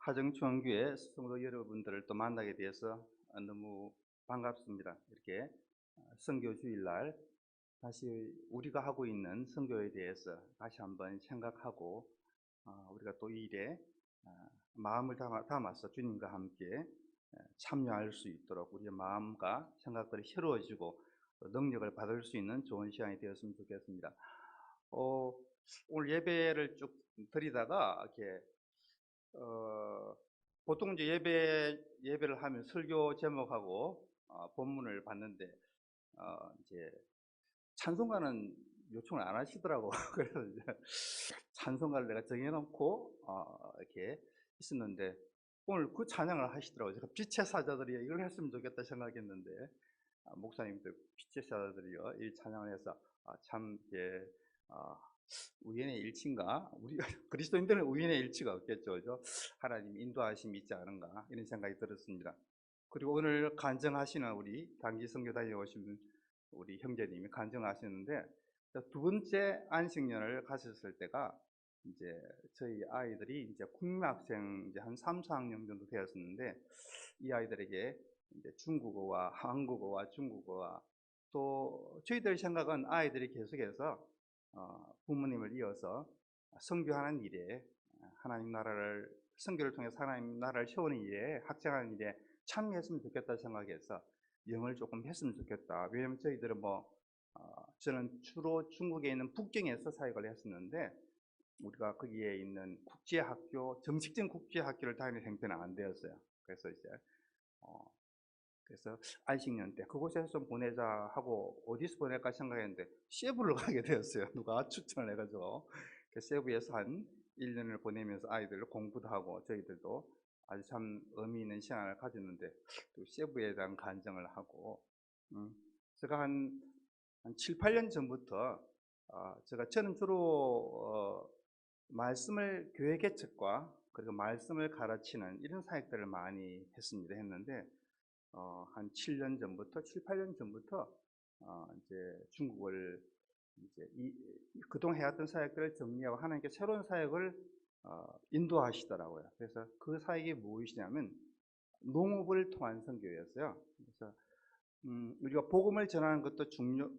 하정중앙교회 성도 여러분들을 또 만나게 되어서 너무 반갑습니다. 이렇게 선교 주일날 다시 우리가 하고 있는 선교에 대해서 다시 한번 생각하고 우리가 또 이 일에 마음을 담아서 주님과 함께 참여할 수 있도록 우리의 마음과 생각들이 새로워지고 또 능력을 받을 수 있는 좋은 시간이 되었으면 좋겠습니다. 어, 오늘 예배를 쭉 드리다가 이렇게 보통 이제 예배를 하면 설교 제목하고 본문을 봤는데 이제 찬송가는 요청을 안 하시더라고. 그래서 이제 찬송가를 내가 정해놓고 이렇게 있었는데 오늘 그 찬양을 하시더라고요. 제가 빛의 사자들이여 이걸 했으면 좋겠다 생각했는데 목사님들 빛의 사자들이여 이 찬양을 해서 참 이게 우연의 일치인가? 우리 그리스도인들은 우연의 일치가 없겠죠, 그죠? 하나님 인도하심이 있지 않은가 이런 생각이 들었습니다. 그리고 오늘 간증하시는 우리 단기 선교 다녀오신 우리 형제님이 간증하시는데 두 번째 안식년을 가셨을 때가 이제 저희 아이들이 이제 국민학생 이제 한 3, 4학년 정도 되었었는데 이 아이들에게 이제 중국어와 한국어와 중국어와 또 저희들 생각은 아이들이 계속해서 부모님을 이어서 선교하는 일에 하나님 나라를 선교를 통해서 하나님 나라를 세우는 일에 확장하는 일에 참여했으면 좋겠다 생각해서 영어를 조금 했으면 좋겠다. 왜냐면 저희들은 저는 주로 중국에 있는 북경에서 사역을 했었는데 우리가 거기에 있는 국제학교, 정식적인 국제학교를 다니는 형편은 안 되었어요. 그래서 이제 그래서 안식년 때 그곳에서 좀 보내자 하고 어디서 보낼까 생각했는데 세부를 가게 되었어요. 누가 추천을 해가지고 세부에서 한 1년을 보내면서 아이들 공부도 하고 저희들도 아주 참 의미 있는 시간을 가졌는데 또 세부에 대한 간증을 하고 제가 한 7, 8년 전부터 저는 주로 말씀을 교회 개척과 그리고 말씀을 가르치는 이런 사역들을 많이 했는데 한 7년 전부터 7, 8년 전부터 이제 중국을 이제 그동안 해왔던 사역들을 정리하고 하나님께 새로운 사역을 인도하시더라고요. 그래서 그 사역이 무엇이냐면 농업을 통한 선교였어요. 그래서 우리가 복음을 전하는 것도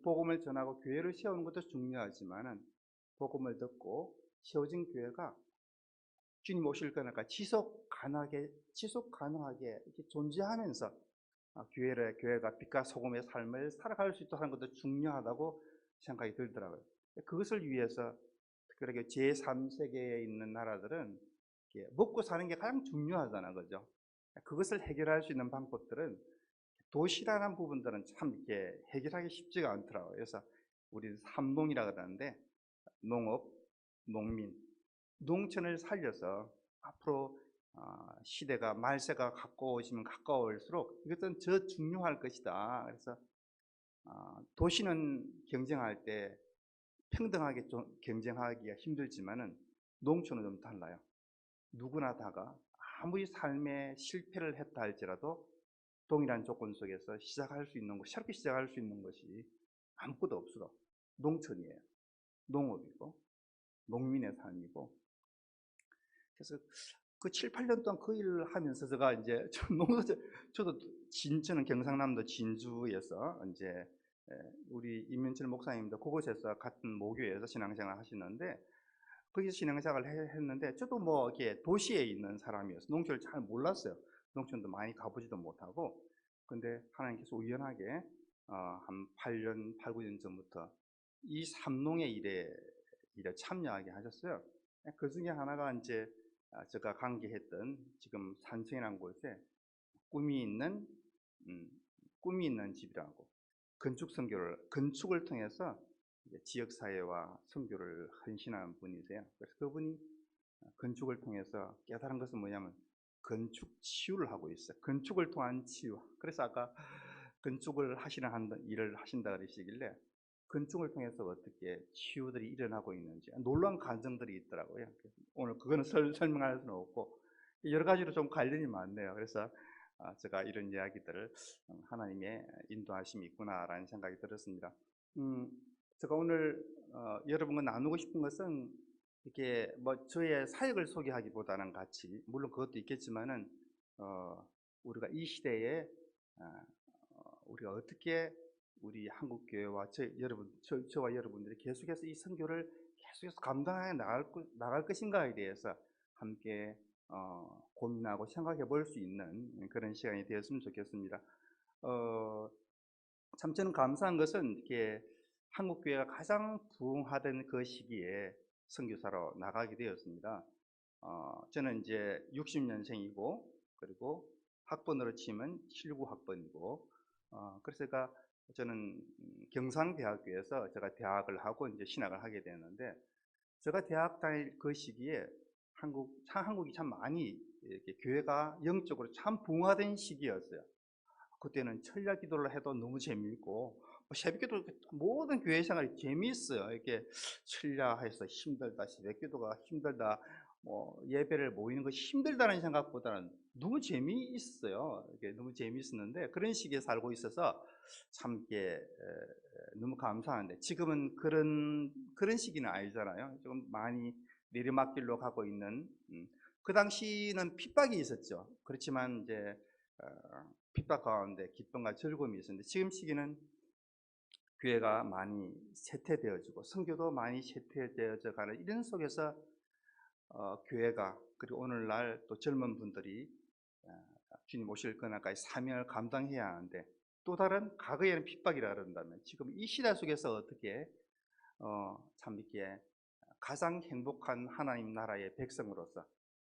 복음을 전하고 교회를 세우는 것도 중요하지만은 복음을 듣고 세워진 교회가 주님 오실 거니까 지속 가능하게 이렇게 존재하면서 교회가 빛과 소금의 삶을 살아갈 수 있도록 하는 것도 중요하다고 생각이 들더라고요. 그것을 위해서 특별하게 제3세계에 있는 나라들은 먹고 사는 게 가장 중요하잖아요, 그죠? 그것을 해결할 수 있는 방법들은 도시라는 부분들은 참 이렇게 해결하기 쉽지가 않더라고요. 그래서 우리는 삼농이라 그러는데 농업, 농민, 농촌을 살려서 앞으로 시대가 말세가 가까워지면 가까울수록 이것은 더 중요할 것이다. 그래서 도시는 경쟁할 때 평등하게 좀 경쟁하기가 힘들지만은 농촌은 좀 달라요. 누구나 다가 아무리 삶에 실패를 했다 할지라도 동일한 조건 속에서 새롭게 시작할 수 있는 것이 아무것도 없어도 농촌이에요. 농업이고 농민의 삶이고. 그래서 그 7, 8년 동안 그 일을 하면서 제가 이제 저는 경상남도 진주에서 이제 우리 임민철 목사님도 그곳에서 같은 모교에서 신앙생활 하시는데 거기서 신앙생활을 했는데 저도 이렇게 도시에 있는 사람이어서 농촌을 잘 몰랐어요. 농촌도 많이 가보지도 못하고. 근데 하나님께서 우연하게 한 8년, 8, 9년 전부터 이 삼농의 일에 참여하게 하셨어요. 그 중에 하나가 이제 제가 관계했던 지금 산청이라는 곳에 꿈이 있는 꿈이 있는 집이라고 건축을 통해서 지역 사회와 선교를 헌신하는 분이세요. 그래서 그분이 건축을 통해서 깨달은 것은 뭐냐면 건축 치유를 하고 있어요. 건축을 통한 치유. 그래서 아까 건축을 일을 하신다 그러시길래 건축을 통해서 어떻게 치유들이 일어나고 있는지 놀라운 감정들이 있더라고요. 오늘 그거는 설명할 수는 없고 여러 가지로 좀 관련이 많네요. 그래서 제가 이런 이야기들을 하나님의 인도하심이 있구나라는 생각이 들었습니다. 제가 오늘 여러분과 나누고 싶은 것은 이렇게 뭐 저의 사역을 소개하기보다는 같이, 물론 그것도 있겠지만은 우리가 이 시대에 아, 우리가 어떻게 우리 한국 교회와 저와 여러분들이 계속해서 이 선교를 계속해서 감당해 나갈 것인가에 대해서 함께 고민하고 생각해 볼 수 있는 그런 시간이 되었으면 좋겠습니다. 어, 참 저는 감사한 것은 이렇게 한국 교회가 가장 부흥하던 그 시기에 선교사로 나가게 되었습니다. 저는 이제 60년생이고 그리고 학번으로 치면 79학번이고 그래서 저는 경상대학교에서 제가 대학을 하고 이제 신학을 하게 되었는데, 제가 대학 다닐 그 시기에 한국이 참 많이 이렇게 교회가 영적으로 참 부흥하던 시기였어요. 그때는 철야 기도를 해도 너무 재미있고 새벽기도, 모든 교회 생활이 재미있어요. 이렇게 철야해서 힘들다, 새벽기도가 힘들다, 뭐 예배를 모이는 것이 힘들다는 생각보다는 너무 재미있어요. 이게 너무 재미있었는데 그런 시기에 살고 있어서 참 이게 너무 감사한데, 지금은 그런 시기는 아니잖아요. 조금 많이 내리막길로 가고 있는, 그 당시는 핍박이 있었죠. 그렇지만 이제 핍박 가운데 기쁨과 즐거움이 있었는데, 지금 시기는 교회가 많이 쇠퇴되어지고 선교도 많이 쇠퇴되어져 가는 이런 속에서 교회가, 그리고 오늘날 또 젊은 분들이 주님 오실 그날까지 사명을 감당해야 하는데, 또 다른 과거에는 핍박이라 그런다면 지금 이 시대 속에서 어떻게 참 이렇게 가장 행복한 하나님 나라의 백성으로서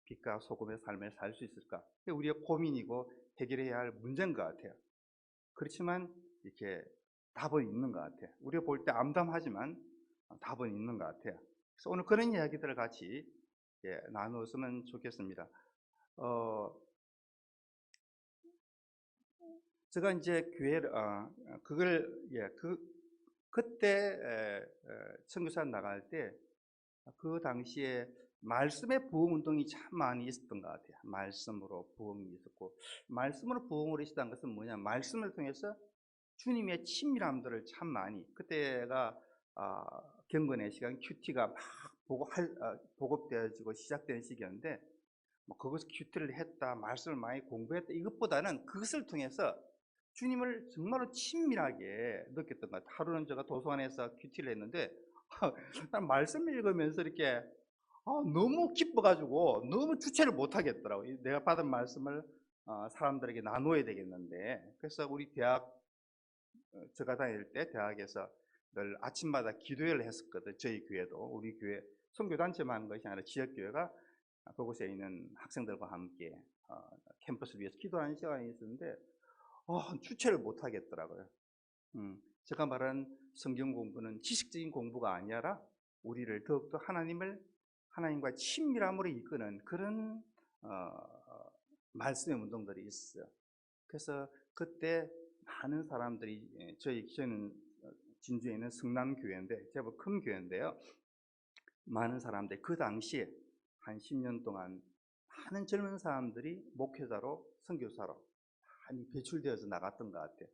빛과 소금의 삶을 살 수 있을까? 그게 우리의 고민이고 해결해야 할 문제인 것 같아요. 그렇지만 이렇게 답은 있는 것 같아요. 우리가 볼 때 암담하지만 답은 있는 것 같아요. 그래서 오늘 그런 이야기들을 같이 나누었으면 좋겠습니다. 제가 이제 교회를 그걸 그때 선교사 나갈 때 그 당시에 말씀의 부흥 운동이 참 많이 있었던 것 같아요. 말씀으로 부흥이 있었고, 말씀으로 부흥을 있었다는 것은 뭐냐, 말씀을 통해서 주님의 친밀함들을 참 많이, 그때가 경건의 시간, 큐티가 막 보급되어지고 시작되는 시기였는데, 뭐 그것을 큐티를 했다, 말씀을 많이 공부했다, 이것보다는 그것을 통해서 주님을 정말로 친밀하게 느꼈던 것 같아요. 하루는 제가 도서관에서 큐티를 했는데 난 말씀 읽으면서 이렇게 너무 기뻐가지고 너무 주체를 못 하겠더라고요. 내가 받은 말씀을 사람들에게 나눠야 되겠는데, 그래서 우리 제가 다닐 때 대학에서 늘 아침마다 기도회를 했었거든. 저희 교회도, 우리 교회 선교단체만 하는 것이 아니라 지역교회가 그곳에 있는 학생들과 함께 캠퍼스를 위해서 기도하는 시간이 있었는데 주체를 못 하겠더라고요. 제가 말한 성경 공부는 지식적인 공부가 아니라 우리를 더욱더 하나님과 친밀함으로 이끄는 그런 말씀의 운동들이 있어요. 그래서 그때 많은 사람들이, 저는 진주에 있는 성남교회인데 제법 큰 교회인데요, 많은 사람들이 그 당시에 한 10년 동안 많은 젊은 사람들이 목회자로, 선교사로 많이 배출되어서 나갔던 것 같아요.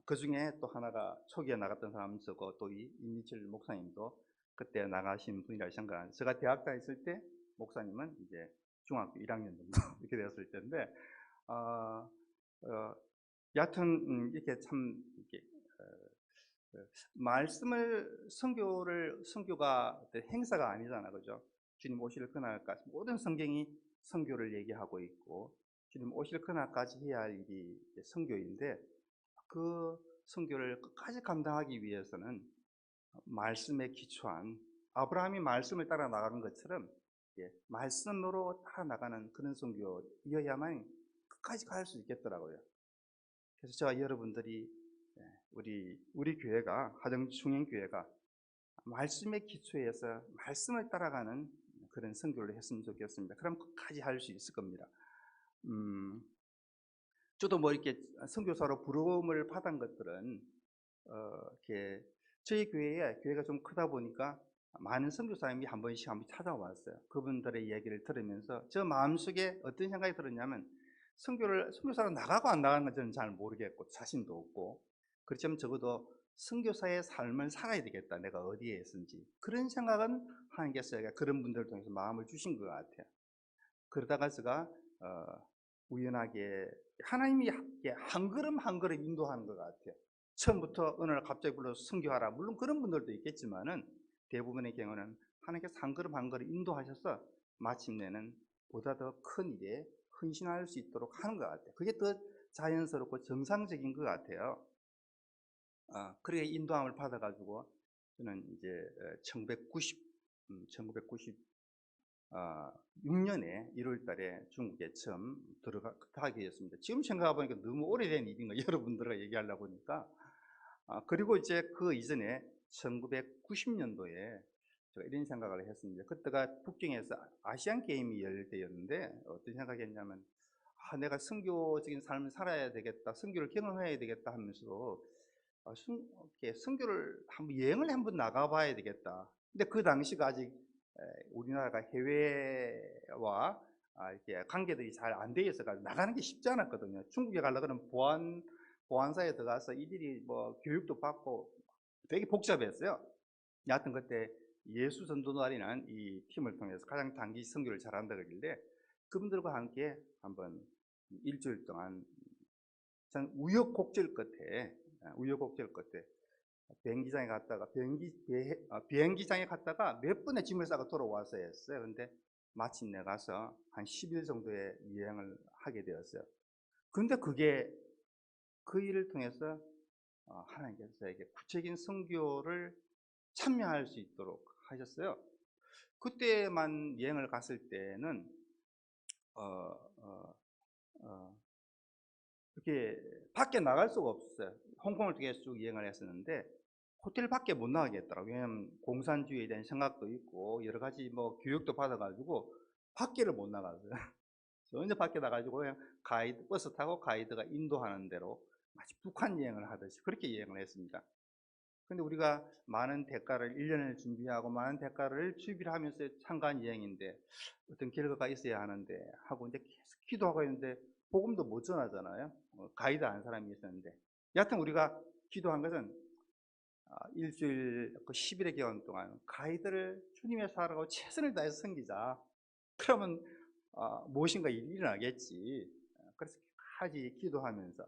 그 중에 또 하나가, 초기에 나갔던 사람은 저고, 또 이 임미철 목사님도 그때 나가신 분이라 생각합니다. 제가 대학 다녔을 때 목사님은 이제 중학교 1학년 정도 이렇게 되었을 때인데, 어, 여하튼 이렇게 참 이렇게 말씀을, 선교가 행사가 아니잖아, 그죠? 주님 오실 그날까지 모든 성경이 선교를 얘기하고 있고, 주님 오실 그날까지 해야 할 일이 선교인데, 그 선교를 끝까지 감당하기 위해서는 말씀에 기초한, 아브라함이 말씀을 따라 나가는 것처럼 말씀으로 따라 나가는 그런 선교이어야만 끝까지 갈 수 있겠더라고요. 그래서 저와 여러분들이, 우리 교회가, 하정중행교회가 말씀의 기초에서 말씀을 따라가는 그런 선교를 했으면 좋겠습니다. 그럼 끝까지 할 수 있을 겁니다. 저도 뭐 이렇게 선교사로 부름을 받은 것들은 이렇게 저희 교회가 좀 크다 보니까 많은 선교사님이 한 번씩 찾아왔어요. 그분들의 얘기를 들으면서 저 마음속에 어떤 생각이 들었냐면, 선교사로 나가고 안 나가는 건 저는 잘 모르겠고 자신도 없고, 그렇지만 적어도 선교사의 삶을 살아야 되겠다. 내가 어디에 있는지. 그런 생각은 하나님께서 그런 분들을 통해서 마음을 주신 것 같아요. 그러다가 제가 우연하게 하나님이 한 걸음 한 걸음 인도하는 것 같아요. 처음부터 어느 날 갑자기 불러서 선교하라. 물론 그런 분들도 있겠지만은 대부분의 경우는 하나님께서 한 걸음 한 걸음 인도하셔서 마침내는 보다 더 큰 일에 헌신할 수 있도록 하는 것 같아요. 그게 더 자연스럽고 정상적인 것 같아요. 그렇게 인도함을 받아가지고 저는 이제 1996년에 1월 달에 중국에 처음 들어가게 됐습니다. 지금 생각해보니까 너무 오래된 일인 거 여러분들과 얘기하려고 하니까. 그리고 이제 그 이전에 1990년도에 제가 이런 생각을 했습니다. 그때가 북경에서 아시안 게임이 열릴 때였는데 어떤 생각이 했냐면 내가 선교적인 삶을 살아야 되겠다, 선교를 경험해야 되겠다 하면서 선교를 한번 여행을 한번 나가봐야 되겠다. 근데 그 당시가 아직 우리나라가 해외와 이렇게 관계들이 잘 안 돼 있어가지고 나가는 게 쉽지 않았거든요. 중국에 가려면 보안사에 들어가서 일일이 뭐 교육도 받고 되게 복잡했어요. 여하튼 그때 예수 전도단이라는 이 팀을 통해서 가장 단기 선교를 잘한다 그러길래 그분들과 함께 한번 일주일 동안 우여곡절 끝에 비행기장에 갔다가 몇 번의 짐을 싸고 돌아와서 했어요. 그런데 마침내 가서 한 10일 정도의 여행을 하게 되었어요. 그런데 그게 그 일을 통해서 하나님께서 저에게 구체적인 선교를 참여할 수 있도록 하셨어요. 그때만 여행을 갔을 때는 이렇게 밖에 나갈 수가 없었어요. 홍콩을 통해서 쭉 여행을 했었는데 호텔 밖에 못 나가겠더라고요. 왜냐하면 공산주의에 대한 생각도 있고 여러 가지 뭐 교육도 받아가지고 밖에를 못 나갔어요. 전혀 밖에 나가지고 그냥 버스 타고 가이드가 인도하는 대로 마치 북한 여행을 하듯이 그렇게 여행을 했습니다. 근데 우리가 많은 대가를 1년을 준비하고 많은 대가를 추비하면서 참가한 여행인데 어떤 결과가 있어야 하는데 하고 이제 계속 기도하고 있는데 복음도 못 전하잖아요. 가이드 안 사람이 있었는데 여하튼 우리가 기도한 것은 일주일 그 10일의 기간 동안 가이드를 주님의 사랑하고 최선을 다해서 섬기자. 그러면 무엇인가 일이 일어나겠지. 그래서 끝까지 기도하면서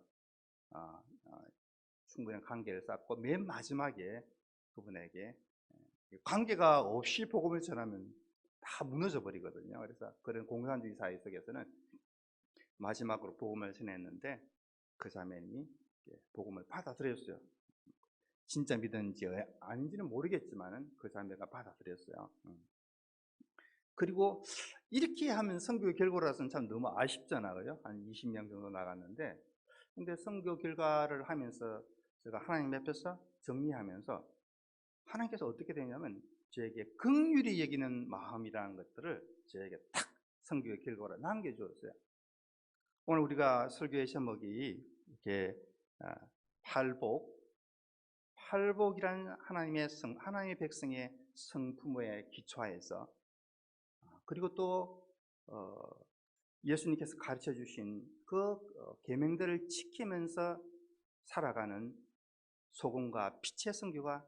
충분한 관계를 쌓고 맨 마지막에 그분에게 관계가 없이 복음을 전하면 다 무너져 버리거든요. 그래서 그런 공산주의 사회 속에서는 마지막으로 복음을 전했는데 그 자매님이 복음을 받아들였어요. 진짜 믿었는지 아닌지는 모르겠지만 그 자매가 받아들였어요. 그리고 이렇게 하면 선교 결과로서는 참 너무 아쉽잖아요. 한 20명 정도 나갔는데 근데 선교 결과를 하면서 제가 하나님 앞에서 정리하면서 하나님께서 어떻게 되냐면 저에게 긍휼히 여기는 마음이라는 것들을 저에게 딱 선교의 결과로 남겨주었어요. 오늘 우리가 설교의 제목이 이렇게 팔복이라는 하나님의 백성의 성품의 기초하에서 그리고 또 예수님께서 가르쳐 주신 그 계명들을 지키면서 살아가는 소금과 빛의 선교가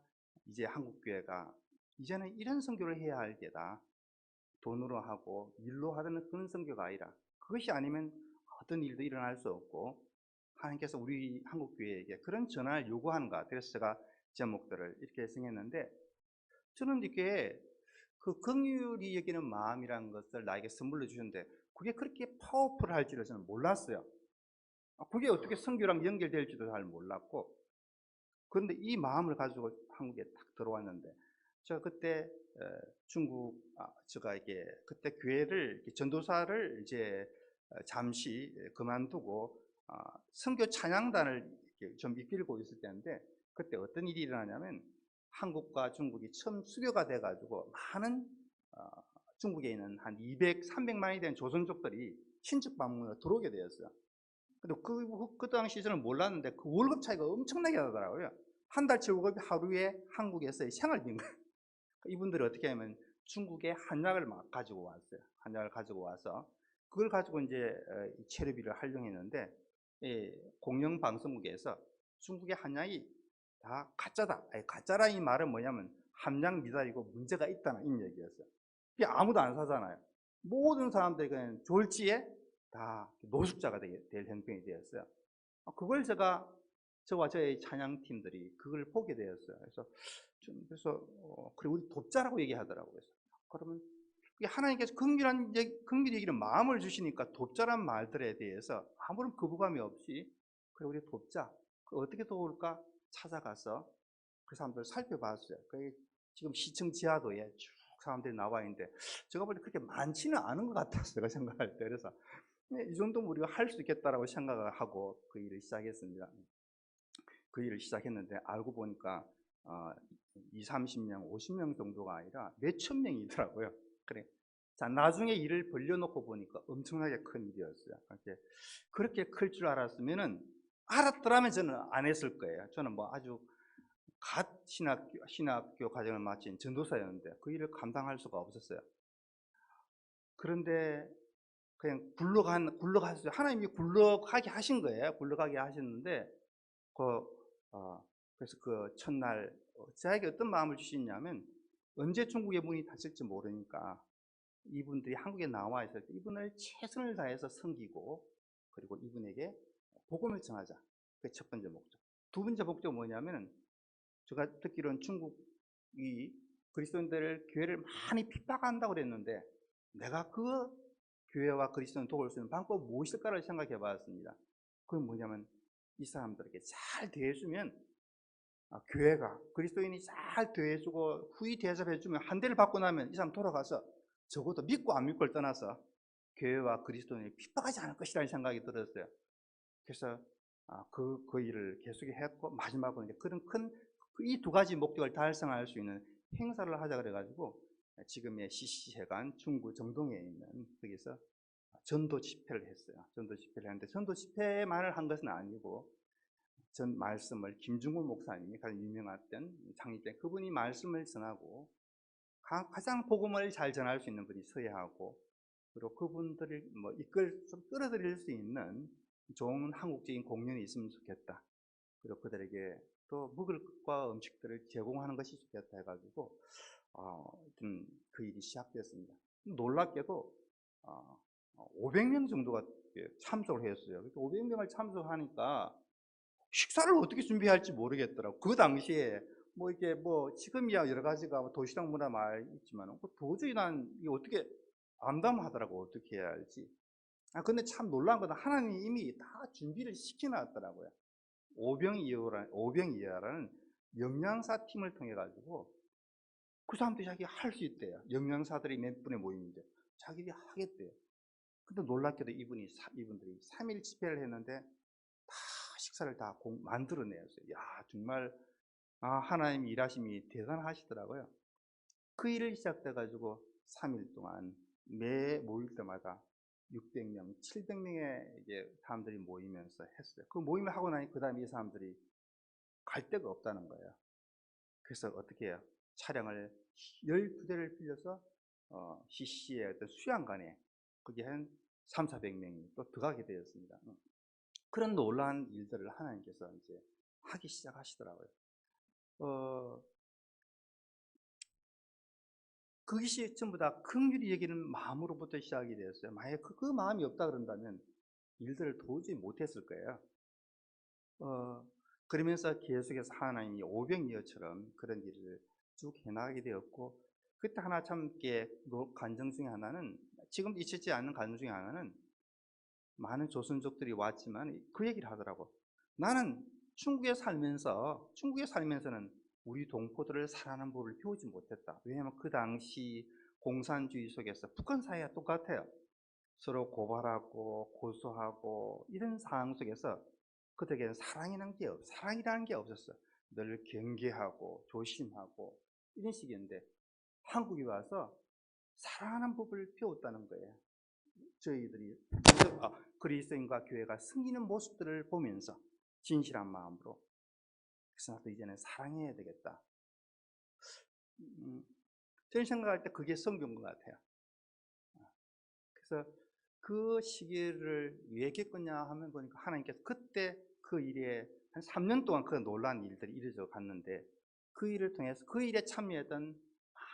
이제 한국교회가 이제는 이런 선교를 해야 할 때다. 돈으로 하고 일로 하는 그런 선교가 아니라 그것이 아니면 어떤 일도 일어날 수 없고 하나님께서 우리 한국교회에게 그런 전환을 요구하는 것 같아요. 그래서 제가 제목들을 이렇게 정했는데 저는 이렇게 그 긍휼히 여기는 마음이라는 것을 나에게 선물로 주셨는데 그게 그렇게 파워풀할 줄을 저는 몰랐어요. 그게 어떻게 선교랑 연결될지도 잘 몰랐고 그런데 이 마음을 가지고 한국에 딱 들어왔는데 제가 그때 중국 제가 이게 그때 교회를 전도사를 이제 잠시 그만두고 선교 찬양단을 좀 이끌고 있을 때인데 그때 어떤 일이 일어나냐면 한국과 중국이 처음 수교가 돼가지고 많은 중국에 있는 한 200, 300만이 된 조선족들이 친척 방문으로 들어오게 되었어요. 근데 그 당시 저는 몰랐는데 그 월급 차이가 엄청나게 나더라고요. 한 달치 월급이 하루에 한국에서의 생활비인 거예요. 이분들이 어떻게 하면 중국의 한약을 막 가지고 왔어요. 한약을 가지고 와서 그걸 가지고 이제 체류비를 활용했는데 공영방송국에서 중국의 한약이 다 가짜다. 아니, 가짜라 이 말은 뭐냐면 함량 미달이고 문제가 있다는 이 얘기였어요. 그게 아무도 안 사잖아요. 모든 사람들이 그냥 졸지에 다 노숙자가 될 형편이 되었어요. 그걸 저와 저의 찬양팀들이 그걸 보게 되었어요. 그리고 우리 돕자라고 얘기하더라고요. 그러면 하나님께서 긍휼 얘기는 마음을 주시니까 돕자란 말들에 대해서 아무런 거부감이 없이 그래 우리 돕자. 어떻게 도울까 찾아가서 그 사람들을 살펴봤어요. 지금 시청 지하도에 쭉 사람들이 나와 있는데 제가 볼 때 그렇게 많지는 않은 것 같았어요. 제가 생각할 때. 그래서 이 정도면 우리가 할 수 있겠다라고 생각을 하고 그 일을 시작했습니다. 그 일을 시작했는데 알고 보니까 20, 30명, 50명 정도가 아니라 몇천 명이더라고요. 그래. 자, 나중에 일을 벌려놓고 보니까 엄청나게 큰 일이었어요. 그렇게 클 줄 알았더라면 저는 안 했을 거예요. 저는 뭐 아주 갓 신학교 과정을 마친 전도사였는데 그 일을 감당할 수가 없었어요. 그런데 그냥 굴러갔어요. 하나님이 굴러가게 하신 거예요. 굴러가게 하셨는데, 그래서 그 첫날, 저에게 어떤 마음을 주시냐면, 언제 중국의 문이 닫힐지 모르니까, 이분들이 한국에 나와 있을 때, 이분을 최선을 다해서 섬기고, 그리고 이분에게 복음을 전하자. 그게 첫 번째 목적. 두 번째 목적은 뭐냐면, 제가 듣기로는 중국이 그리스도인들을, 교회를 많이 핍박한다고 그랬는데, 내가 그 교회와 그리스도인을 도울 수 있는 방법이 무엇일까를 생각해 봤습니다. 그건 뭐냐면 이 사람들에게 잘 대해주면 교회가 그리스도인이 잘 대해주고 후히 대접해주면 한 대를 받고 나면 이 사람 돌아가서 적어도 믿고 안 믿고를 떠나서 교회와 그리스도인을 핍박하지 않을 것이라는 생각이 들었어요. 그래서 그 일을 계속했고 마지막으로 이제 그런 큰 이 두 가지 목적을 달성할 수 있는 행사를 하자 그래가지고 지금의 CC회관 중구 정동에 있는 거기서 전도 집회를 했어요. 전도 집회를 했는데 전도 집회만을 한 것은 아니고 전 말씀을 김중훈 목사님이 가장 유명했던 장립된 그분이 말씀을 전하고 가장 복음을 잘 전할 수 있는 분이 서야 하고 그리고 그분들을 좀 끌어들일 수 있는 좋은 한국적인 공연이 있으면 좋겠다. 그리고 그들에게 또 먹을 것과 음식들을 제공하는 것이 좋겠다 해가지고 그 일이 시작됐습니다. 놀랍게도 500명 정도가 참석을 했어요. 500명을 참석하니까 식사를 어떻게 준비할지 모르겠더라고. 그 당시에 지금이야 여러 가지가 도시락 문화 말 있지만 도저히 난 이게 어떻게 암담하더라고. 어떻게 해야 할지. 근데 참 놀라운 건 하나님이 이미 다 준비를 시켜놨더라고요. 오병이어라는 영양사 팀을 통해 가지고 그 사람들이 자기가 할 수 있대요. 영양사들이 몇 분에 모이는데 자기들이 하겠대요. 근데 놀랍게도 이분들이 3일 집회를 했는데 다 식사를 다 만들어내었어요. 야, 정말 하나님 일하심이 대단하시더라고요. 그 일을 시작돼가지고 3일 동안 매 모일 때마다 600명, 700명의 이제 사람들이 모이면서 했어요. 그 모임을 하고 나니 그 다음에 이 사람들이 갈 데가 없다는 거예요. 그래서 어떻게 해요? 차량을 12대를 빌려서 CC의 어떤 수양관에 거기 한 3, 400명이 또 들어가게 되었습니다. 그런 놀라운 일들을 하나님께서 이제 하기 시작하시더라고요. 그것이 전부 다 긍휼히 여기는 마음으로부터 시작이 되었어요. 만약에 그 마음이 없다 그런다면 일들을 도저히 못했을 거예요. 그러면서 계속해서 하나님이 오병이어처럼 그런 일을 쭉 해나가게 되었고, 그때 하나 참 간증 중에 하나는, 지금도 잊히지 않는 간증 중에 하나는, 많은 조선족들이 왔지만 그 얘기를 하더라고. 나는 중국에 살면서는 우리 동포들을 사랑하는 법을 배우지 못했다. 왜냐하면 그 당시 공산주의 속에서 북한 사회가 똑같아요. 서로 고발하고 고소하고 이런 상황 속에서 그들에게는 사랑이라는 게 없었어. 늘 경계하고 조심하고 이런 식이었는데 한국에 와서 사랑하는 법을 배웠다는 거예요. 저희들이 그리스도인과 교회가 승리는 모습들을 보면서 진실한 마음으로 그래서 나도 이제는 사랑해야 되겠다. 저는 생각할 때 그게 성경인 것 같아요. 그래서 그 시기를 왜 겪었냐 하면 보니까 하나님께서 그때 그 일에 한 3년 동안 그 놀라운 일들이 이루어져 갔는데 그 일을 통해서 그 일에 참여했던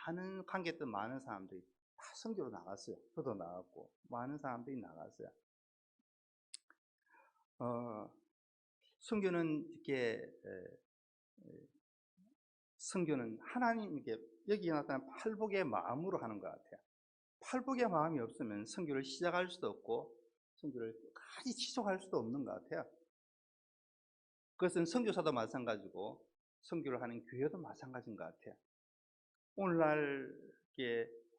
많은 관계했던 많은 사람들이 다 선교로 나갔어요. 저도 나갔고 많은 사람들이 나갔어요. 선교는 이렇게 선교는 하나님께 여기에 나타난 팔복의 마음으로 하는 것 같아요. 팔복의 마음이 없으면 선교를 시작할 수도 없고 선교를 끝까지 지속할 수도 없는 것 같아요. 그것은 선교사도 마찬가지고 선교를 하는 교회도 마찬가지인 것 같아요. 오늘날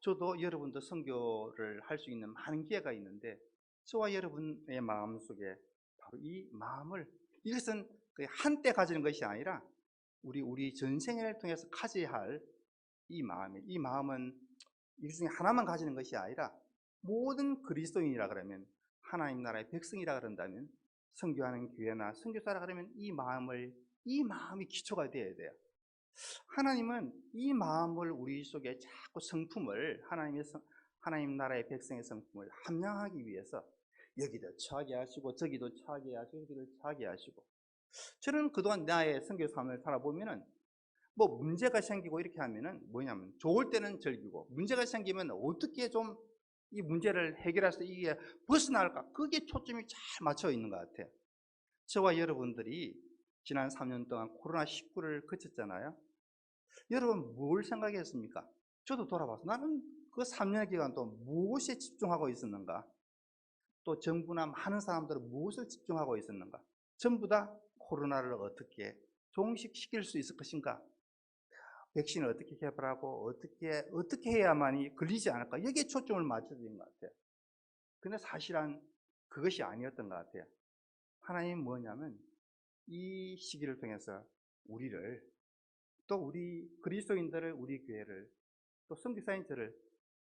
저도 여러분도 선교를 할 수 있는 많은 기회가 있는데 저와 여러분의 마음속에 바로 이 마음을, 이것은 한때 가지는 것이 아니라 우리 전생을 통해서 가져야 할 이 마음은 이 중에 하나만 가지는 것이 아니라 모든 그리스도인이라 그러면, 하나님 나라의 백성이라 그런다면, 선교하는 교회나 선교사라 그러면 이 마음이 기초가 되어야 돼요. 하나님은 이 마음을 우리 속에 자꾸 성품을, 하나님 나라의 백성의 성품을 함양하기 위해서 여기도 처하게 하시고 저기도 처하게 하시고 여기도 처하게 하시고, 저는 그동안 나의 선교 삶을 살아보면은 뭐 문제가 생기고 이렇게 하면은 뭐냐면 좋을 때는 즐기고, 문제가 생기면 어떻게 좀 이 문제를 해결해서 이게 벗어날까, 그게 초점이 잘 맞춰 있는 것 같아요. 저와 여러분들이 지난 3년 동안 코로나19를 거쳤잖아요. 여러분 뭘 생각했습니까? 저도 돌아봐서 나는 그 3년의 기간 동안 무엇에 집중하고 있었는가? 또 정부나 많은 사람들은 무엇을 집중하고 있었는가? 전부 다 코로나를 어떻게 종식시킬 수 있을 것인가? 백신을 어떻게 개발하고 어떻게 해야만이 걸리지 않을까? 여기에 초점을 맞춰진 것 같아요. 근데 사실은 그것이 아니었던 것 같아요. 하나님은 뭐냐면 이 시기를 통해서 우리를, 또 우리 그리스도인들을, 우리 교회를, 또 선교사인 저를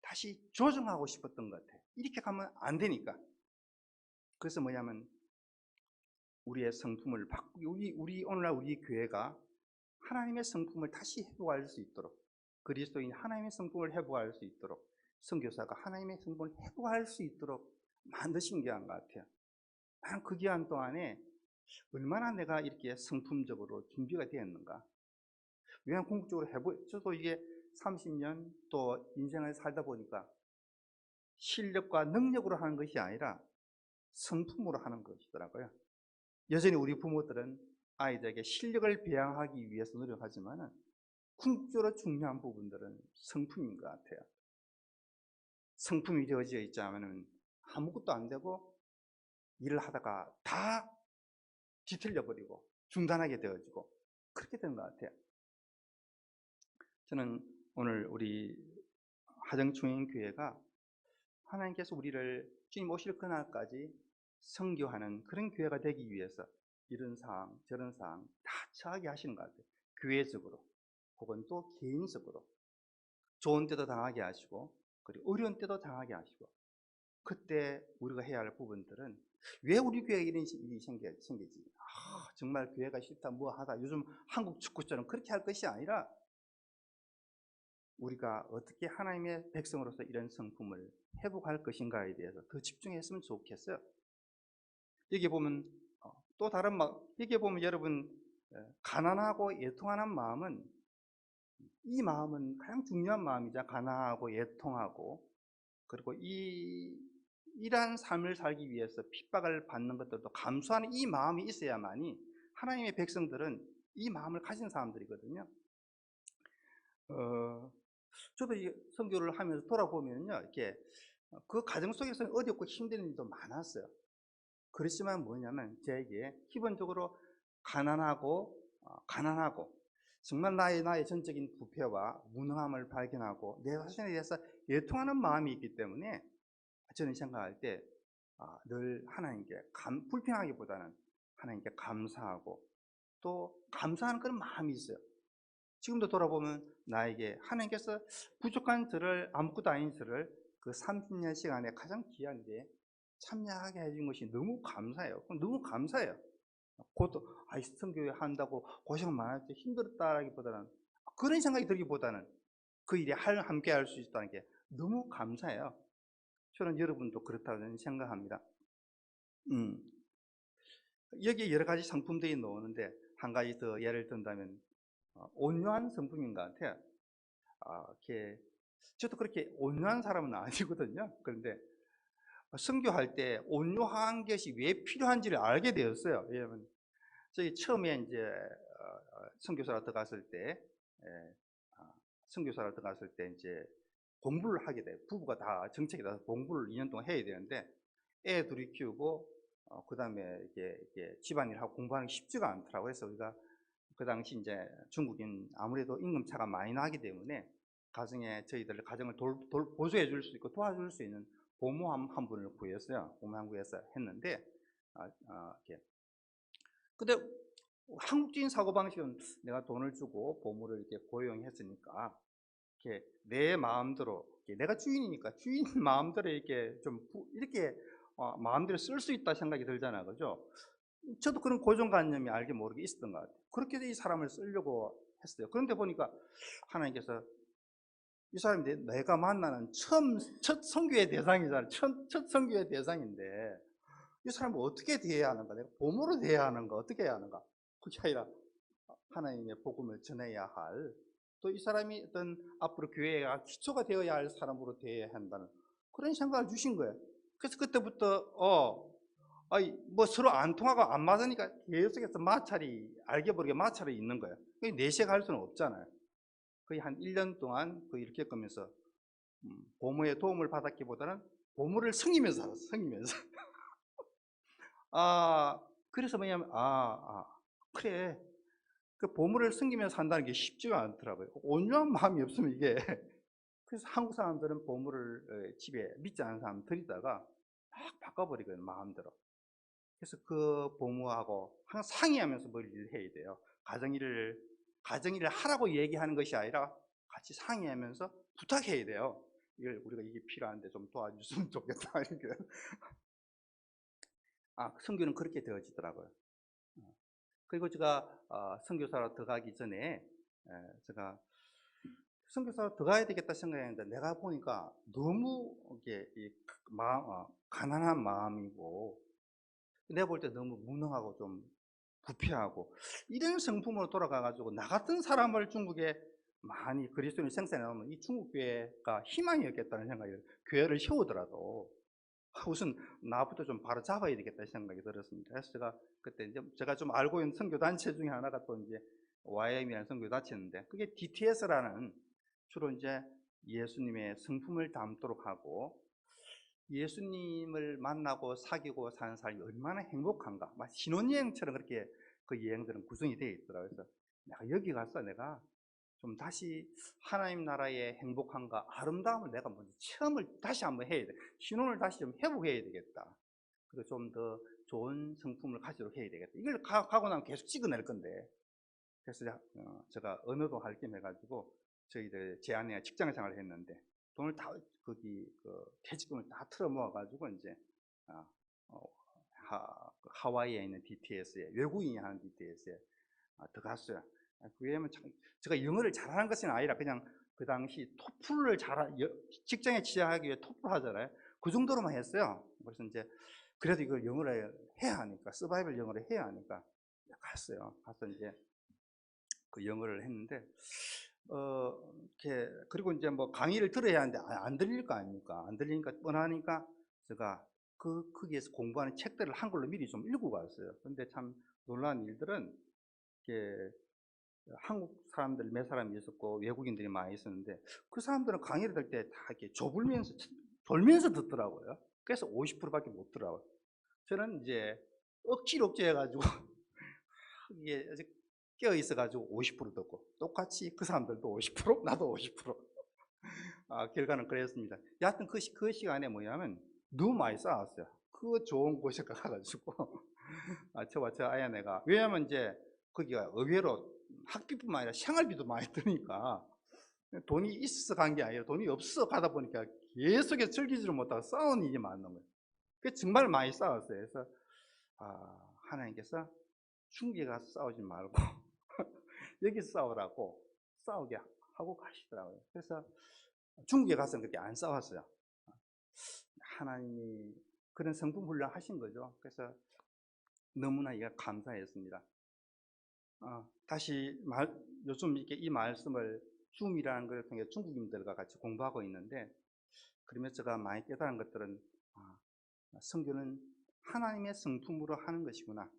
다시 조정하고 싶었던 것 같아요. 이렇게 가면 안 되니까. 그래서 뭐냐면 우리의 성품을 바꾸고, 오늘날 우리 교회가 하나님의 성품을 다시 회복할 수 있도록, 그리스도인 하나님의 성품을 회복할 수 있도록, 선교사가 하나님의 성품을 회복할 수 있도록 만드신 게 한 것 같아요. 나는 그 기간 동안에 얼마나 내가 이렇게 성품적으로 준비가 되었는가. 왜냐하면 궁극적으로 저도 이게 30년 또 인생을 살다 보니까 실력과 능력으로 하는 것이 아니라 성품으로 하는 것이더라고요. 여전히 우리 부모들은 아이들에게 실력을 배양하기 위해서 노력하지만 궁극적으로 중요한 부분들은 성품인 것 같아요. 성품이 되어져 있지 않으면 아무것도 안 되고 일을 하다가 다 뒤틀려 버리고 중단하게 되어지고 그렇게 되는 것 같아요. 저는 오늘 우리 하정충인교회가 하나님께서 우리를 주님 오실 그날까지 선교하는 그런 교회가 되기 위해서 이런 상황 저런 상황 다 처하게 하시는 것 같아요. 교회적으로 혹은 또 개인적으로 좋은 때도 당하게 하시고, 그리고 어려운 때도 당하게 하시고, 그때 우리가 해야 할 부분들은, 왜 우리 교회에 이런 일이 생기지? 정말 교회가 싫다 뭐 하다, 요즘 한국 축구처럼 그렇게 할 것이 아니라 우리가 어떻게 하나님의 백성으로서 이런 성품을 회복할 것인가에 대해서 더 집중했으면 좋겠어요. 여기 보면 또 다른 여기 보면 여러분, 가난하고 애통하는 마음은, 이 마음은 가장 중요한 마음이자 가난하고 애통하고, 그리고 이러한 삶을 살기 위해서 핍박을 받는 것들도 감수하는 이 마음이 있어야만이 하나님의 백성들은 이 마음을 가진 사람들이거든요. 저도 이 선교를 하면서 돌아보면요, 이렇게 그 가정 속에서는 어렵고 힘든 일도 많았어요. 그렇지만 뭐냐면 저에게 기본적으로 가난하고 정말 나의 전적인 부패와 무능함을 발견하고 내 자신에 대해서 애통하는 마음이 있기 때문에 저는 생각할 때 늘 하나님께 불평하기보다는 하나님께 감사하고 또 감사하는 그런 마음이 있어요. 지금도 돌아보면 나에게 하나님께서 부족한 저를, 아무것도 아닌 저를 그 30년 시간에 가장 귀한 게 참여하게 해준 것이 너무 감사해요. 너무 감사해요. 선교회 한다고 고생 많았지 힘들었다라기보다는, 그런 생각이 들기보다는 그 일에 함께 할 수 있다는 게 너무 감사해요. 저는 여러분도 그렇다고 생각합니다. 여기에 여러 가지 상품들이 나오는데 한 가지 더 예를 든다면 온유한 성품인 것 같아요. 이렇게 저도 그렇게 온유한 사람은 아니거든요. 그런데 선교할 때 온유한 것이 왜 필요한지를 알게 되었어요. 왜냐하면 저희 처음에 이제 선교사로 들어갔을 때, 예, 선교사로 들어갔을 때 이제 공부를 하게 돼요. 부부가 다 정책에 따라서 공부를 2년 동안 해야 되는데 애 둘이 키우고 그 다음에 이게 집안일하고 공부하는 게 쉽지가 않더라고요. 그래서 우리가 그 당시 이제 중국인 아무래도 임금차가 많이 나기 때문에 가정에 저희들 가정을 보조해 줄 수 있고 도와줄 수 있는 보모 한 분을 구했어요. 보모 한 구해서 했는데 이렇게 근데 한국적인 사고방식은 내가 돈을 주고 보모를 이렇게 고용했으니까 이렇게 내 마음대로 내가 주인이니까 주인 마음대로 이렇게 이렇게 마음대로 쓸 수 있다 생각이 들잖아요, 그죠? 저도 그런 고정관념이 알게 모르게 있었던 것 같아요. 그렇게 이 사람을 쓰려고 했어요. 그런데 보니까 하나님께서 이 사람이 내가 만나는 첫 선교의 대상이잖아요. 첫 선교의 대상인데 이 사람을 어떻게 대해야 하는가? 내가 보모로 대해야 하는가? 어떻게 해야 하는가? 그게 아니라 하나님의 복음을 전해야 할, 또 이 사람이 어떤 앞으로 교회가 기초가 되어야 할 사람으로 대해야 한다는 그런 생각을 주신 거예요. 그래서 그때부터 뭐 서로 안 통하고 안 맞으니까 계속해서 알게 모르게 마찰이 있는 거예요. 내색할 수는 없잖아요. 거의 한 1년 동안 이렇게 겪으면서 보모의 도움을 받았기보다는 보모를 섬기면서 살았어요. 섬기면서. 그래서 뭐냐면 그래, 그 보물을 숨기면서 산다는 게 쉽지가 않더라고요. 온유한 마음이 없으면 이게. 그래서 한국 사람들은 보물을 집에 믿지 않는 사람 들이다가 막 바꿔버리거든요, 마음대로. 그래서 그 보물하고 항상 상의하면서 뭘 일을 해야 돼요. 가정일을 하라고 얘기하는 것이 아니라 같이 상의하면서 부탁해야 돼요. 우리가 이게 필요한데 좀 도와주시면 좋겠다. 이렇게. 선교는 그렇게 되어지더라고요. 그리고 제가 선교사로 들어가기 전에 제가 선교사로 들어가야 되겠다 생각했는데 내가 보니까 너무 이게 가난한 마음이고 내가 볼 때 너무 무능하고 좀 부패하고 이런 성품으로 돌아가가지고 나 같은 사람을 중국에 많이 그리스도인을 생산해 놓으면 이 중국 교회가 희망이었겠다는 생각이 들어요. 교회를 세우더라도 우선 나부터 좀 바로 잡아야 되겠다 생각이 들었습니다. 그래서 제가 그때 이제 제가 좀 알고 있는 선교단체 중에 하나가 또 이제 YM이라는 선교단체인데 그게 DTS라는 주로 이제 예수님의 성품을 담도록 하고 예수님을 만나고 사귀고 사는 삶이 얼마나 행복한가, 막 신혼여행처럼 그렇게 그 여행들은 구성이 되어 있더라고요. 그래서 내가 여기 가서 내가 좀 다시 하나님 나라의 행복함과 아름다움을 내가 먼저 체험을 다시 한번 해야 돼. 신혼을 다시 좀 회복해야 되겠다. 그리고 좀 더 좋은 성품을 가지도록 해야 되겠다. 이걸 가고 나면 계속 찍어낼 건데. 그래서 제가 언어도 할 겸 해가지고 제 아내가 직장 생활을 했는데 돈을 다 퇴직금을 다 틀어 모아가지고 이제 하와이에 있는 DTS에 외국인이 하는 DTS에 들어갔어요. 왜냐면 제가 영어를 잘하는 것은 아니라 그냥 그 당시 토플을 직장에 취직하기 위해 토플 하잖아요. 그 정도로만 했어요. 그래서 이제 그래도 이걸 영어를 해야 하니까 서바이벌 영어를 해야 하니까 갔어요. 가서 이제 그 영어를 했는데 이렇게 그리고 이제 뭐 강의를 들어야 하는데 안 들릴 거 아닙니까? 안 들리니까 뻔하니까 제가 거기에서 공부하는 책들을 한글로 미리 좀 읽고 갔어요. 근데 참 놀라운 일들은 이렇게 한국 사람들 몇 사람이 있었고 외국인들이 많이 있었는데 그 사람들은 강의를 들 때 다 이렇게 졸면서 듣더라고요. 그래서 50%밖에 못 들어요. 저는 이제 억지로 해가지고 이게 깨어 있어가지고 50% 듣고 똑같이 그 사람들도 50% 나도 50% 결과는 그랬습니다. 여하튼 그 시간에 뭐냐면 너무 많이 쌓았어요. 그 좋은 곳에 가가지고 저와 저 아내가 왜냐면 이제 거기가 의외로 학비뿐만 아니라 생활비도 많이 드니까 돈이 있어서 간 게 아니라 돈이 없어서 가다 보니까 계속해서 즐기지를 못하고 싸우는 일이 많은 거예요. 그 정말 많이 싸웠어요. 그래서 하나님께서 중국에 가서 싸우지 말고 여기서 싸우라고 싸우게 하고 가시더라고요. 그래서 중국에 가서는 그렇게 안 싸웠어요. 하나님이 그런 성품 훈련 하신 거죠. 그래서 너무나 이가 감사했습니다. 다시 요즘 이렇게 이 말씀을 줌이라는 걸 통해 중국인들과 같이 공부하고 있는데, 그러면서 제가 많이 깨달은 것들은, 아, 성교는 하나님의 성품으로 하는 것이구나.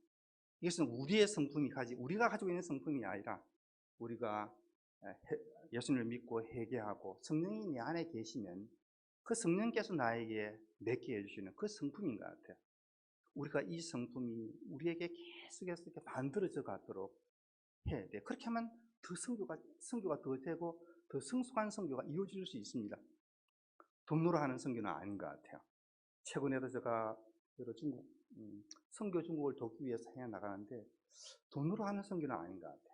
이것은 우리의 성품이 우리가 가지고 있는 성품이 아니라, 우리가 예수님을 믿고 회개하고 성령이 내 안에 계시면 그 성령께서 나에게 맺게 해주시는 그 성품인 것 같아요. 우리가 이 성품이 우리에게 계속해서 이렇게 만들어져 가도록 해야 돼. 그렇게 하면 더 성교가 더 되고 더 성숙한 성교가 이루어질 수 있습니다. 돈으로 하는 성교는 아닌 것 같아요. 최근에도 제가 여러 성교 중국을 돕기 위해서 해 나가는데, 돈으로 하는 성교는 아닌 것 같아요.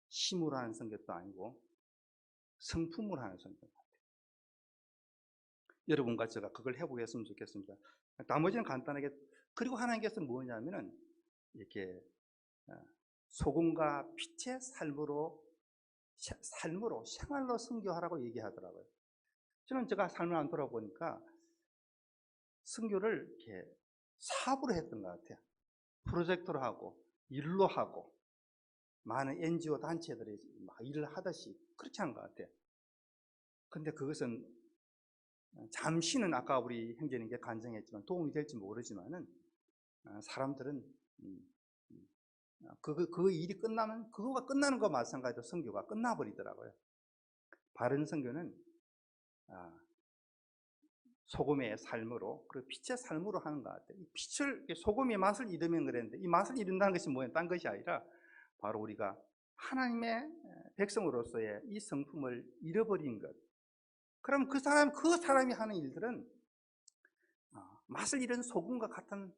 힘으로 하는 성교도 아니고 성품으로 하는 성교 같아요. 여러분과 제가 그걸 해보겠으면 좋겠습니다. 나머지는 간단하게. 그리고 하나님께서 뭐냐면은 이렇게 소금과 빛의 삶으로 생활로 선교하라고 얘기하더라고요. 저는 제가 삶을 안 돌아보니까 선교를 이렇게 사업으로 했던 것 같아요. 프로젝트로 하고 일로 하고 많은 NGO 단체들이 막 일을 하듯이 그렇게 한 것 같아요. 근데 그것은 잠시는 아까 우리 형제님께 간증했지만 도움이 될지 모르지만은 사람들은 그 일이 끝나면 그거가 끝나는 거 마찬가지로 선교가 끝나버리더라고요. 바른 선교는 소금의 삶으로, 그리고 빛의 삶으로 하는 것 같아요. 소금의 맛을 잃으면 그랬는데, 이 맛을 잃는다는 것이 뭐예요? 딴 것이 아니라 바로 우리가 하나님의 백성으로서의 이 성품을 잃어버린 것. 그럼 그 사람이 하는 일들은 맛을 잃은 소금과 같은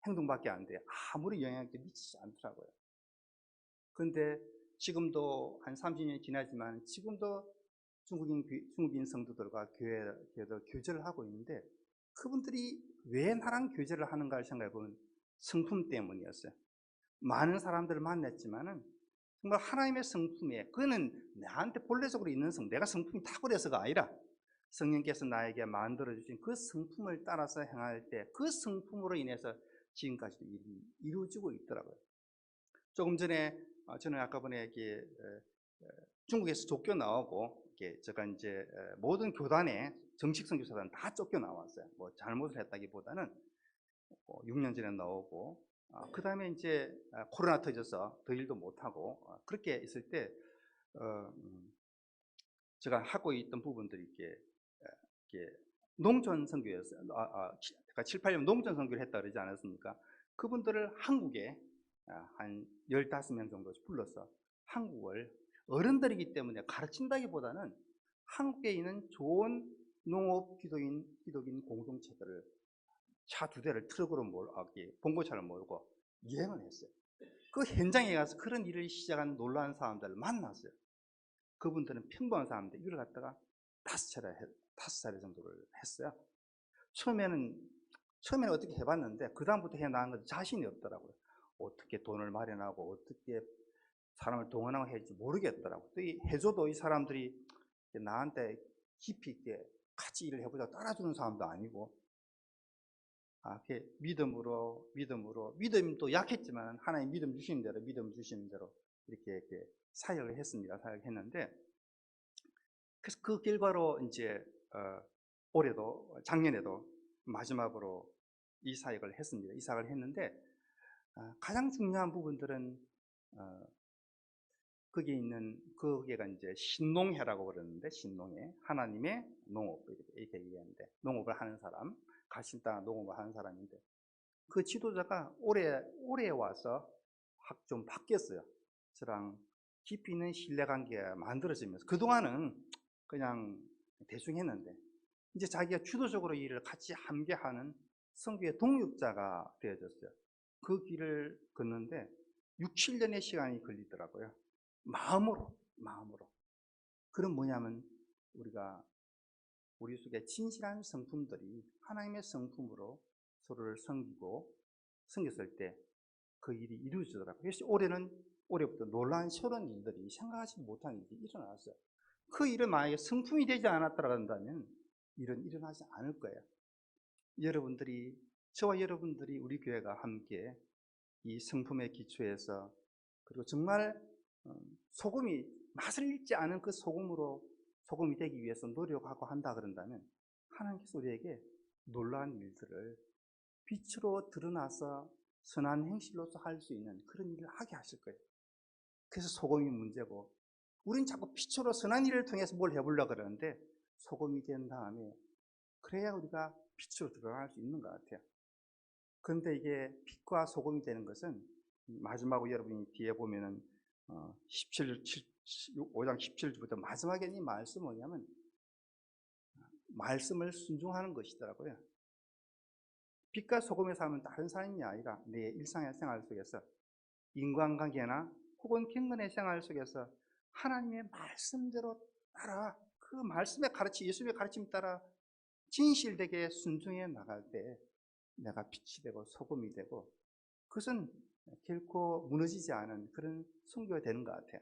행동밖에 안 돼요. 아무리 영향력이 미치지 않더라고요. 그런데 지금도 한 30년이 지나지만 지금도 중국인 성도들과 교회도 교제를 하고 있는데, 그분들이 왜 나랑 교제를 하는가를 생각해 보면 성품 때문이었어요. 많은 사람들을 만났지만은 정말 하나님의 성품에, 그거는 나한테 본래적으로 있는 내가 성품이 탁월해서가 아니라 성령께서 나에게 만들어주신 그 성품을 따라서 행할 때 그 성품으로 인해서 지금까지도 일이 이루어지고 있더라고요. 조금 전에 저는 아까 전에 중국에서 쫓겨 나오고, 제가 이제 모든 교단에 정식 선교사단 다 쫓겨 나왔어요. 뭐 잘못을 했다기보다는 6년 전에 나오고, 그 다음에 이제 코로나 터져서 더 일도 못하고, 그렇게 있을 때 제가 하고 있던 부분들이 이렇게 농촌 선교였어요. 제가 7, 8년 농촌 선교를 했다 그러지 않았습니까? 그분들을 한국에 한 15명 정도 불러서 한국을, 어른들이기 때문에 가르친다기보다는 한국에 있는 좋은 농업 기독인 공동체들을 차 2대를 트럭으로 봉고차를 몰고 여행을 했어요. 그 현장에 가서 그런 일을 시작한 놀라운 사람들을 만났어요. 그분들은 평범한 사람인데 이걸 갖다가 5차례 정도를 했어요. 처음에는 어떻게 해봤는데 그 다음부터 해나가는 건 자신이 없더라고요. 어떻게 돈을 마련하고 어떻게 사람을 동원하고 할지 모르겠더라고요. 또 해줘도 이 사람들이 나한테 깊이 있게 같이 일을 해보자 따라주는 사람도 아니고, 믿음도 약했지만 하나님 믿음 주시는 대로 이렇게 사역을 했습니다. 사역했는데, 그래서 그 결과로 이제 작년에도 마지막으로 이 사역을 했습니다. 이 사역을 했는데, 가장 중요한 부분들은 거기가 이제 신농회라고 그러는데, 신농회, 하나님의 농업 이렇게 얘기하는데, 농업을 하는 사람, 가신 땅 농업을 하는 사람인데, 그 지도자가 올해 와서 좀 바뀌었어요. 저랑 깊이 있는 신뢰관계가 만들어지면서, 그동안은 그냥 대충 했는데 이제 자기가 주도적으로 일을 같이 함께하는 선교의 동역자가 되어졌어요. 그 길을 걷는데 6, 7년의 시간이 걸리더라고요. 마음으로. 그건 뭐냐면 우리 속에 진실한 성품들이 하나님의 성품으로 서로를 섬겼을 때 그 일이 이루어지더라고요. 그래서 올해부터 놀라운 새로운 일들이, 생각하지 못한 일이 일어났어요. 그 일을 만약에 성품이 되지 않았다고 한다면 일은 일어나지 않을 거예요. 저와 여러분들이 우리 교회가 함께 이 성품의 기초에서, 그리고 정말 소금이 맛을 잃지 않은 그 소금이 되기 위해서 노력하고 한다 그런다면 하나님께서 우리에게 놀라운 일들을 빛으로 드러나서 선한 행실로서 할 수 있는 그런 일을 하게 하실 거예요. 그래서 소금이 문제고, 우린 자꾸 빛으로 선한 일을 통해서 뭘 해보려고 그러는데 소금이 된 다음에 그래야 우리가 빛으로 드러날 수 있는 것 같아요. 그런데 이게 빛과 소금이 되는 것은 마지막으로 여러분이 뒤에 보면은 5장 17절부터 마지막에 이 말씀은 뭐냐면 말씀을 순종하는 것이더라고요. 빛과 소금의 삶은 다른 삶이 아니라 내 일상의 생활 속에서, 인간관계나 혹은 빈곤의 생활 속에서 하나님의 말씀대로 따라, 그 말씀의 가르침, 예수님의 가르침 따라 진실되게 순종해 나갈 때 내가 빛이 되고 소금이 되고, 그것은 결코 무너지지 않은 그런 선교가 되는 것 같아요.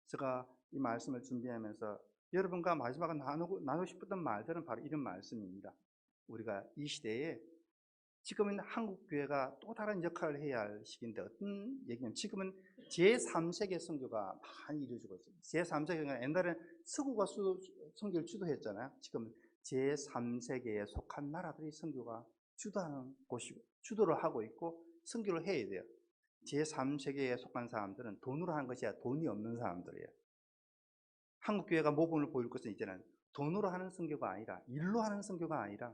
제가 이 말씀을 준비하면서 여러분과 마지막으로 나누고 싶었던 말들은 바로 이런 말씀입니다. 우리가 이 시대에, 지금은 한국교회가 또 다른 역할을 해야 할 시기인데, 어떤 얘기냐면 지금은 제3세계 선교가 많이 이루어지고 있습니다. 제3세계가 옛날에는 서구가 선교를 주도했잖아요. 지금 제3세계에 속한 나라들이 선교가 주도하는 곳이고, 주도를 하고 있고 선교를 해야 돼요. 제3세계에 속한 사람들은 돈으로 하는 것이 아니라 돈이 없는 사람들이에요. 한국교회가 모범을 보일 것은 이제는 돈으로 하는 선교가 아니라, 일로 하는 선교가 아니라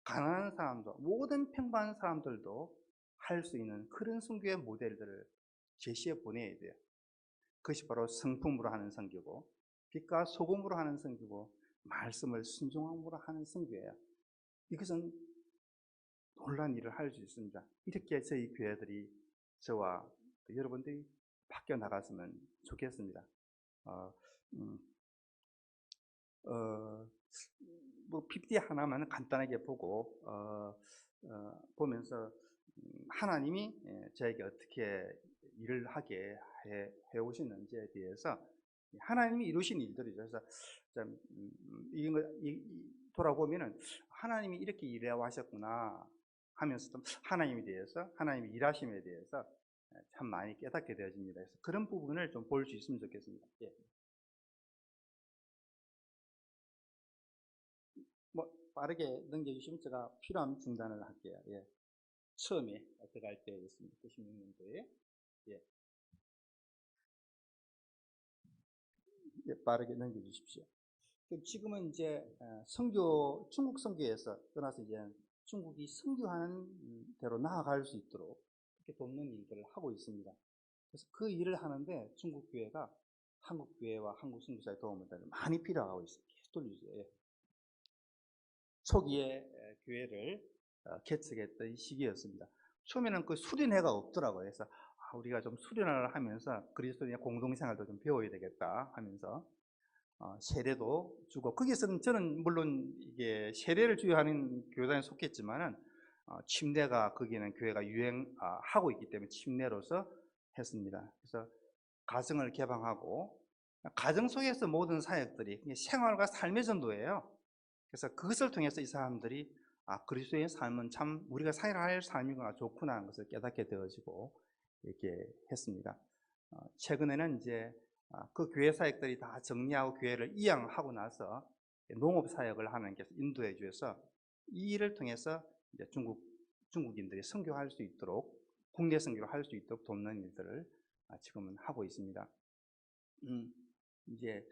가난한 사람도, 모든 평범한 사람들도 할 수 있는 그런 선교의 모델들을 제시해 보내야 돼요. 그것이 바로 성품으로 하는 선교고, 빛과 소금으로 하는 선교고, 말씀을 순종함으로 하는 선교예요. 이것은 놀라운 일을 할 수 있습니다. 이렇게 저희 교회들이, 저와 여러분들이 바뀌어 나갔으면 좋겠습니다. 뭐 PPT 하나만 간단하게 보고 보면서 하나님이 저에게 어떻게 일을 하게 해 오시는지에 대해서, 하나님이 이루신 일들이죠. 그래서 돌아보면은 하나님이 이렇게 일해 와셨구나 하면서 좀 하나님에 대해서, 하나님의 일하심에 대해서 참 많이 깨닫게 되어집니다. 그래서 그런 부분을 좀 볼 수 있으면 좋겠습니다. 예. 뭐 빠르게 넘겨주시면 제가 필요하면 중단을 할게요. 예. 처음에 들어갈 때 있습니다. 96년도에. 예. 예, 빠르게 넘겨주십시오. 지금은 이제 중국 선교에서 떠나서 이제 중국이 선교하는 대로 나아갈 수 있도록 그렇게 돕는 일들을 하고 있습니다. 그래서 그 일을 하는데 중국 교회가 한국 교회와 한국 선교사의 도움을 많이 필요하고 있어요. 계속 돌리죠. 예. 초기에 교회를 개척했던 시기였습니다. 처음에는 그 수련회가 없더라고요. 그래서 우리가 좀 수련을 하면서 그리스도인의 공동생활도 좀 배워야 되겠다 하면서 세례도 주고, 거기서는 저는 물론 이게 세례를 주요하는 교단에 속했지만은 침례가, 거기는 교회가 유행하고 있기 때문에 침례로서 했습니다. 그래서 가정을 개방하고, 가정 속에서 모든 사역들이 생활과 삶의 전도예요. 그래서 그것을 통해서 이 사람들이 그리스도의 삶은 참 우리가 살아야 할 삶이구나, 좋구나 하는 것을 깨닫게 되어지고 이렇게 했습니다. 최근에는 이제 그 교회 사역들이 다 정리하고 교회를 이양하고 나서 농업 사역을 하는 게 인도해 주셔서, 이 일을 통해서 이제 중국인들이 선교할 수 있도록, 국내 선교를 할 수 있도록 돕는 일들을 지금은 하고 있습니다. 이제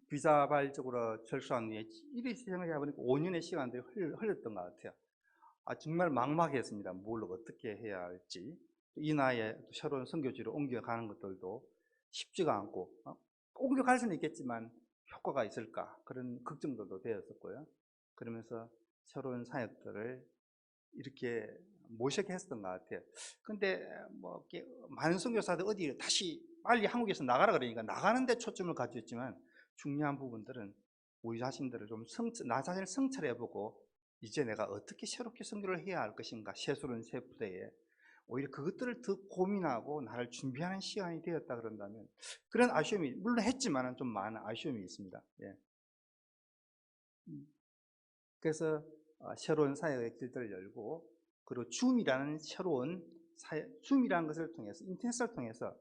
비자발적으로 철수한 후에 이리 생각해 보니까 5년의 시간들이 흘렀던 것 같아요. 정말 막막했습니다. 뭘 어떻게 해야 할지. 이 나이에 새로운 선교지로 옮겨가는 것들도 쉽지가 않고, 옮겨갈 수는 있겠지만 효과가 있을까, 그런 걱정도 되었었고요. 그러면서 새로운 사역들을 이렇게 모시게 했었던 것 같아요. 근데 뭐 많은 선교사들 어디 다시 빨리 한국에서 나가라 그러니까 나가는데 초점을 가졌지만, 중요한 부분들은 우리 자신들을 좀 나 자신을 성찰해보고, 이제 내가 어떻게 새롭게 선교를 해야 할 것인가, 새술은 새 부대에 오히려 그것들을 더 고민하고 나를 준비하는 시간이 되었다 그런다면, 그런 아쉬움이 물론 했지만 좀 많은 아쉬움이 있습니다. 예. 그래서 새로운 사역의 길들을 열고, 그리고 줌이라는 새로운 줌이라는 것을 통해서, 인터넷을 통해서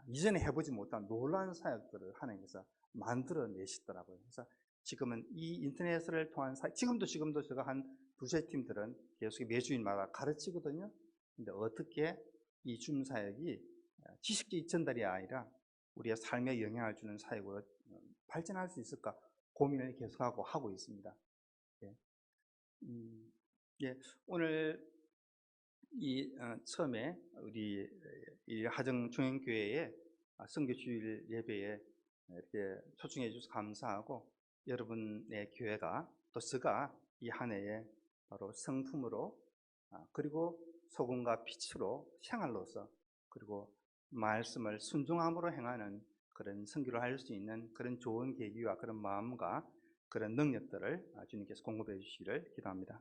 이전에 해보지 못한 놀라운 사역들을 하나님께서 만들어내시더라고요. 그래서 지금은 이 인터넷을 통한 지금도 제가 한 두세 팀들은 계속 매주일마다 가르치거든요. 근데 어떻게 이 줌 사역이 지식적 전달이 아니라 우리의 삶에 영향을 주는 사역으로 발전할 수 있을까 고민을 계속하고 하고 있습니다. 예. 예, 오늘 처음에 우리 이 하정 중앙교회에 선교 주일 예배에 이렇게 초청해 주셔서 감사하고, 여러분의 교회가 또 제가 이 한 해에 바로 성품으로 그리고 소금과 빛으로 생활로서, 그리고 말씀을 순종함으로 행하는 그런 선교를 할 수 있는 그런 좋은 계기와 그런 마음과 그런 능력들을 주님께서 공급해 주시기를 기도합니다.